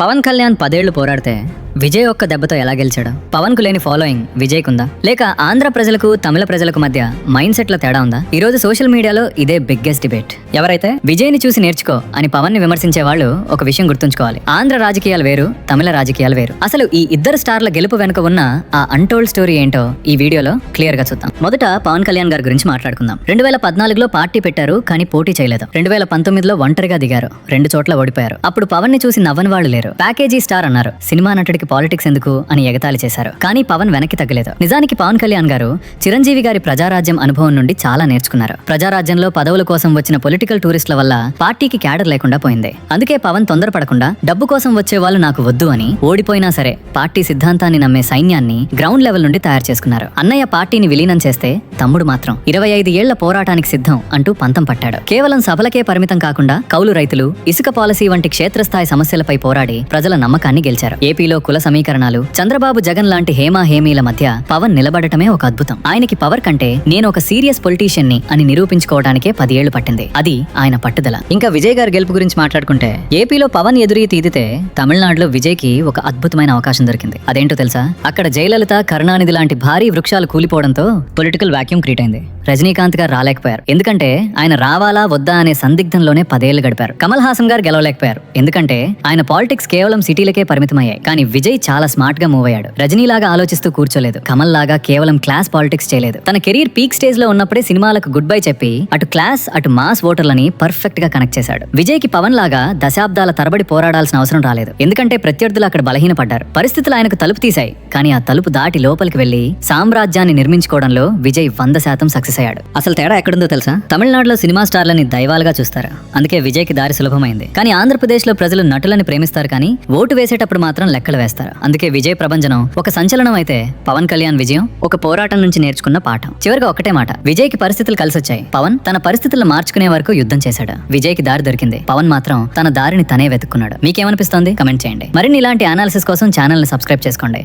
పవన్ కళ్యాణ్ 10 ఏళ్లు పోరాడితే విజయ్ ఒక్క దెబ్బతో ఎలా గెలిచాడు? పవన్ కు లేని ఫాలోయింగ్ విజయ్ కుందా? లేక ఆంధ్ర ప్రజలకు తమిళ ప్రజలకు మధ్య మైండ్ సెట్ లో తేడా ఉందా? ఈ రోజు సోషల్ మీడియాలో ఇదే బిగ్గెస్ట్ డిబేట్. ఎవరైతే విజయ్ ని చూసి నేర్చుకో అని పవన్ ని విమర్శించే వాళ్ళు ఒక విషయం గుర్తుంచుకోవాలి. ఆంధ్ర రాజకీయాలు వేరు, తమిళ రాజకీయాలు వేరు. అసలు ఈ ఇద్దరు స్టార్ల గెలుపు వెనుక ఉన్న ఆ అన్టోల్డ్ స్టోరీ ఏంటో ఈ వీడియోలో క్లియర్ గా చూద్దాం. మొదట పవన్ కళ్యాణ్ గారి గురించి మాట్లాడుకుందాం. 2014లో పార్టీ పెట్టారు, కానీ పోటీ చేయలేదు. 2019లో ఒంటరిగా దిగారు, 2 చోట్ల ఓడిపోయారు. అప్పుడు పవన్ ని చూసి నవ్వని వాళ్ళు లేరు. ప్యాకేజీ స్టార్ అన్నారు, సినిమా నటుడికి పాలిటిక్స్ ఎందుకు అని ఎగతాళి చేశారు. కానీ పవన్ వెనక్కి తగ్గలేదు. నిజానికి పవన్ కళ్యాణ్ గారు చిరంజీవి గారి ప్రజారాజ్యం అనుభవం నుండి చాలా నేర్చుకున్నారు. ప్రజారాజ్యంలో పదవుల కోసం వచ్చిన పొలిటికల్ టూరిస్టుల వల్ల పార్టీకి క్యాడర్ లేకుండా పోయింది. అందుకే పవన్ తొందరపడకుండా డబ్బు కోసం వచ్చే వాళ్ళు నాకు వద్దు అని, ఓడిపోయినా సరే పార్టీ సిద్ధాంతాన్ని నమ్మే సైన్యాన్ని గ్రౌండ్ లెవెల్ నుండి తయారు చేసుకున్నారు. అన్నయ్య పార్టీని విలీనం చేస్తే తమ్ముడు మాత్రం 25 ఏళ్ల పోరాటానికి సిద్ధం అంటూ పంతం పట్టాడు. కేవలం సభలకే పరిమితం కాకుండా కౌలు రైతులు, ఇసుక పాలసీ వంటి క్షేత్రస్థాయి సమస్యలపై పోరాడి ప్రజల నమ్మకాన్ని గెలిచారు. ఏపీలో కుల సమీకరణాలు, చంద్రబాబు జగన్ లాంటి హేమీల మధ్య పవన్ నిలబడటమే ఒక అద్భుతం. ఆయనకి పవర్ కంటే నేను ఒక సీరియస్ పొలిటీషియన్ ని అని నిరూపించుకోవడానికే 10 ఏళ్లు పట్టింది. అది ఆయన పట్టుదల. ఇంకా విజయ్ గారి గెలుపు గురించి మాట్లాడుకుంటే, ఏపీలో పవన్ ఎదురీ తీదితే తమిళనాడులో విజయ్ కి ఒక అద్భుతమైన అవకాశం దొరికింది. అదేంటో తెలుసా? అక్కడ జయలలిత, కరుణానిధి లాంటి భారీ వృక్షాలు కూలిపోవడంతో పొలిటికల్ వాక్యూమ్ క్రియేట్ అయింది. రజనీకాంత్ గారు రాలేకపోయారు, ఎందుకంటే ఆయన రావాలా వద్దా అనే సందిగ్ధంలోనే 10 ఏళ్లు గడిపారు. కమల్ హాసన్ గారు గెలవలేకపోయారు, ఎందుకంటే ఆయన పాలిటిక్స్ కేవలం సిటీలకే పరిమితమయ్యాయి. కానీ విజయ్ చాలా స్మార్ట్ గా మూవ్ అయ్యాడు. రజనీ లాగా ఆలోచిస్తూ కూర్చోలేదు, కమల్ లాగా కేవలం క్లాస్ పాలిటిక్స్ చేయలేదు. తన కెరీర్ పీక్ స్టేజ్ లో ఉన్నప్పుడే సినిమాలకు గుడ్ బై చెప్పి అటు క్లాస్ అటు మాస్ ఓటర్లని పర్ఫెక్ట్ గా కనెక్ట్ చేశాడు. విజయ్ కి పవన్ లాగా దశాబ్దాల తరబడి పోరాడాల్సిన అవసరం రాలేదు, ఎందుకంటే ప్రత్యర్థులు అక్కడ బలహీనపడ్డారు. పరిస్థితులు ఆయనకు తలుపు తీశాయి, కానీ ఆ తలుపు దాటి లోపలికి వెళ్లి సామ్రాజ్యాన్ని నిర్మించుకోవడంలో విజయ్ 100% సక్సెస్ అయ్యాడు. అసలు తేడా ఎక్కడుందో తెలుసా? తమిళనాడులో సినిమా స్టార్లని దైవాలుగా చూస్తారు, అందుకే విజయ్ కి దారి సులభమైంది. కానీ ఆంధ్రప్రదేశ్ లో ప్రజలు నటులని ప్రేమిస్తారు, కానీ ఓటు వేసేటప్పుడు మాత్రం లెక్కలు వేస్తారు. అందుకే విజయ్ ప్రభంజనం ఒక సంచలనం అయితే, పవన్ కళ్యాణ్ విజయం ఒక పోరాటం నుంచి నేర్చుకున్న పాఠం. చివరిగా ఒకటే మాట, విజయ్ కి పరిస్థితులు కలిసొచ్చాయి. పవన్ తన పరిస్థితులను మార్చుకునే వరకు యుద్ధం చేశాడు. విజయ్ కి దారి దొరికింది, పవన్ మాత్రం తన దారిని తనే వెతుక్కున్నాడు. మీకేమనిపిస్తోంది? కమెంట్ చేయండి. మరిన్ని ఇలాంటి అనాలిసిస్ కోసం ఛానల్ ని సబ్స్క్రైబ్ చేసుకోండి.